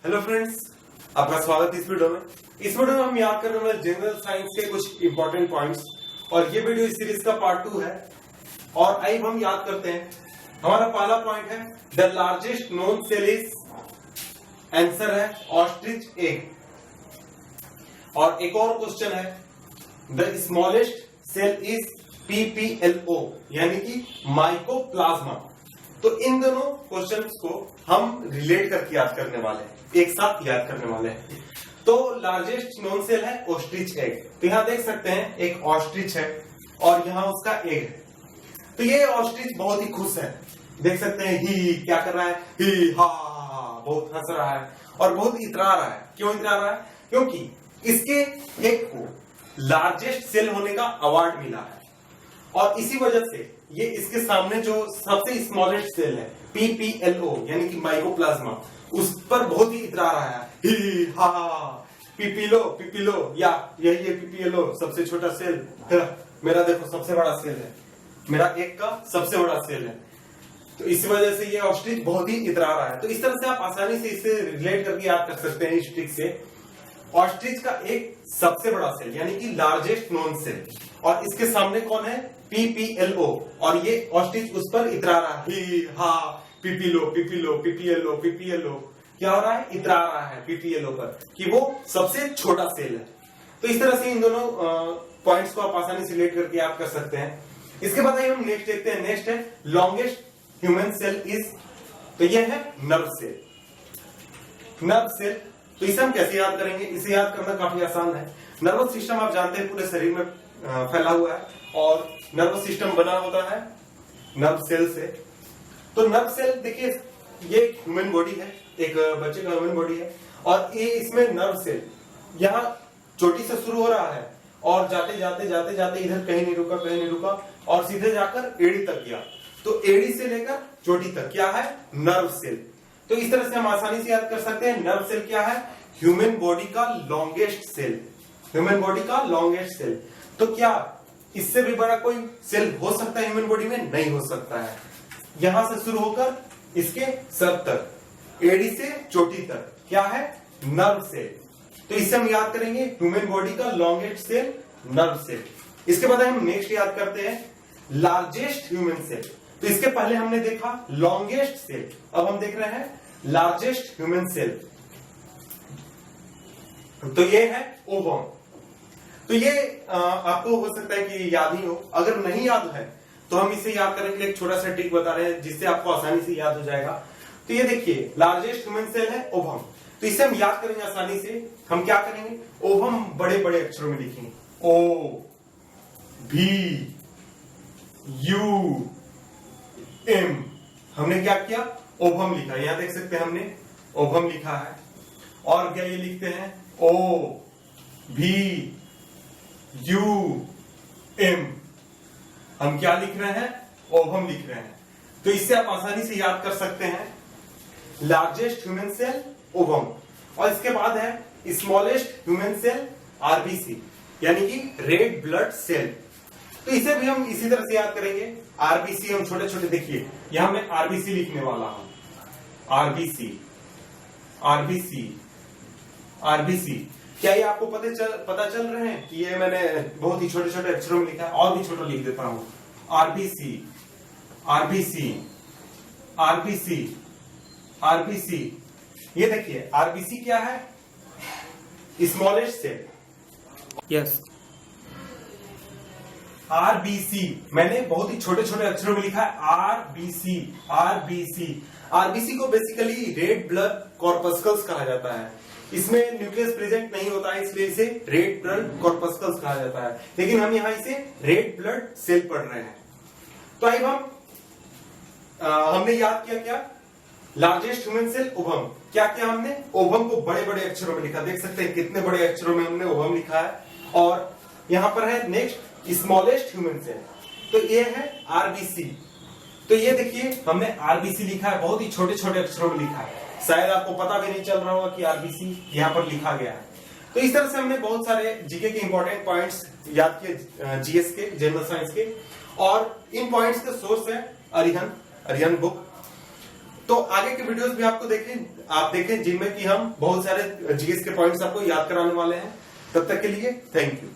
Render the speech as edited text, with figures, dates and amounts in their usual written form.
Hello friends, आपका स्वागत है इस वीडियो में। इस वीडियो में हम याद करने वाले जनरल साइंस के कुछ इंपॉर्टेंट पॉइंट्स और ये वीडियो इस सीरीज का पार्ट 2 है। और आइए हम याद करते हैं। हमारा पहला पॉइंट है the largest known cell is, answer है ऑस्ट्रिच एग। और एक और क्वेश्चन है the smallest cell is PPLO यानी कि माइकोप्लाज्मा। तो इन दोनों क्वेश्चंस को हम रिलेट करके याद करने वाले हैं, एक साथ याद करने वाले हैं। तो लार्जेस्ट नोन सेल है ऑस्ट्रिच एग। तो यहां देख सकते हैं एक ऑस्ट्रिच है और यहां उसका एग है। तो ये ऑस्ट्रिच बहुत ही खुश है, देख सकते हैं ही क्या कर रहा है, ही हा बहुत हंस रहा है और बहुत इतरा रहा है। क्यों इतरा रहा है? क्योंकि इसके एग को लार्जेस्ट सेल होने का अवार्ड मिला है और इसी वजह से ये इसके सामने जो सबसे स्मॉलेस्ट सेल है PPLO यानी कि माइकोप्लाज्मा, उस पर बहुत ही इतरा रहा है, ही हा पीपीलो या यही है PPLO सबसे छोटा सेल, मेरा देखो सबसे बड़ा सेल है, मेरा एक का सबसे बड़ा सेल है। तो इस वजह से ये ऑस्ट्रिच बहुत ही इतरा रहा है। तो इस तरह से आप आसानी से इसे रिलेट करके याद कर सकते हैं इस ट्रिक से। ऑस्ट्रिच का एक सबसे बड़ा सेल यानी कि लार्जेस्ट नोन सेल और इसके सामने कौन है PPLO और ये ऑस्ट्रिच उस पर इतरा रहा है, ही हा पीपीलो क्या हो रहा है? इतरा रहा है PPLO पर कि वो सबसे छोटा सेल है। तो इस तरह से इन दोनों पॉइंट्स को आप आसानी से रिलेट करके याद कर सकते हैं। इसके बाद हम नेक्स्ट देखते हैं। नेक्स्ट है लॉन्गेस्ट ह्यूमन सेल इज, तो ये है नर्व सेल। नर्व सेल तो इसे हम कैसे याद करेंगे? इसे याद करना काफी आसान है। नर्वस सिस्टम आप जानते हैं पूरे शरीर में फैला हुआ है और नर्वस सिस्टम बना होता है नर्व सेल से। तो नर्व सेल देखिए, ये ह्यूमन बॉडी है, एक बच्चे का ह्यूमन बॉडी है और ये इसमें नर्व सेल यहाँ चोटी से शुरू हो रहा है और जाते जाते जाते जाते इधर कहीं नहीं रुका और सीधे जाकर एड़ी तक गया। तो एड़ी से लेकर चोटी तक क्या है? Nerve cell. तो इस तरह से हम आसानी से याद कर सकते हैं नर्व सेल क्या है? ह्यूमन बॉडी का लॉन्गेस्ट सेल। ह्यूमन बॉडी का लॉन्गेस्ट सेल। तो क्या इससे भी बड़ा कोई सेल हो सकता है ह्यूमन बॉडी में? नहीं हो सकता है। यहां से शुरू होकर इसके सर तक, एड़ी से चोटी तक क्या है? Nerve cell. तो इससे हम याद करेंगे ह्यूमन बॉडी का लॉन्गेस्ट सेल नर्व सेल। इसके बाद हम नेक्स्ट याद करते हैं लार्जेस्ट ह्यूमन सेल। तो इसके पहले हमने देखा लॉन्गेस्ट सेल, अब हम देख रहे हैं लार्जेस्ट ह्यूमन सेल। तो ये है ओवम। तो ये आपको हो सकता है कि याद ही हो, अगर नहीं याद है तो हम इसे याद करने के लिए एक छोटा सा ट्रिक बता रहे हैं जिससे आपको आसानी से याद हो जाएगा। तो ये देखिए लार्जेस्ट ह्यूमन सेल है ओवम। तो इसे हम याद करेंगे आसानी से। हम क्या करेंगे? ओवम बड़े बड़े अक्षरों में लिखेंगे, O V U M। हमने क्या किया? ओवम लिखा। यहां देख सकते हैं हमने ओवम लिखा है। और क्या ये लिखते हैं? O V U M। हम क्या लिख रहे हैं? ओवम लिख रहे हैं। तो इससे आप आसानी से याद कर सकते हैं लार्जेस्ट ह्यूमन सेल ओवम। और इसके बाद है स्मॉलेस्ट ह्यूमन सेल RBC यानी कि रेड ब्लड सेल। तो इसे भी हम इसी तरह से याद करेंगे। RBC हम छोटे छोटे, देखिए यहां मैं RBC लिखने वाला हूं। RBC क्या ये आपको पता चल रहे हैं कि ये मैंने बहुत ही छोटे छोटे अक्षरों में लिखा है? और भी छोटा लिख देता हूं, RBC। ये देखिए RBC क्या है? Smallest cell. यस। RBC मैंने बहुत ही छोटे छोटे अक्षरों में लिखा है RBC को बेसिकली रेड ब्लड कॉर्पस्कल्स कहा जाता है। इसमें न्यूक्लियस प्रेजेंट नहीं होता है, इसलिए इसे रेड ब्लड कॉर्पस्कल्स कहा जाता है। लेकिन हम यहां इसे रेड ब्लड सेल पढ़ रहे हैं। तो आइए हमने याद किया क्या? Largest human cell ovum. क्या किया हमने? ओवम को बड़े बड़े अक्षरों में लिखा। देख सकते हैं कितने बड़े अक्षरों में हमने ओवम लिखा है। और यहां पर है नेक्स्ट स्मॉलेस्ट ह्यूमन सेल। तो ये है RBC। तो ये देखिए हमने RBC लिखा है, बहुत ही छोटे छोटे अक्षरों में लिखा है। शायद आपको पता भी नहीं चल रहा होगा कि RBC यहां पर लिखा गया है। तो इस तरह से हमने बहुत सारे जीके के इंपॉर्टेंट पॉइंट्स याद किए, GS के, जनरल साइंस के। और इन पॉइंट्स के सोर्स है अरिहंत बुक। तो आगे के वीडियोस भी आपको आप देखें जिनमें कि हम बहुत सारे जीएस के पॉइंट्स आपको याद कराने वाले हैं। तब तक के लिए थैंक यू।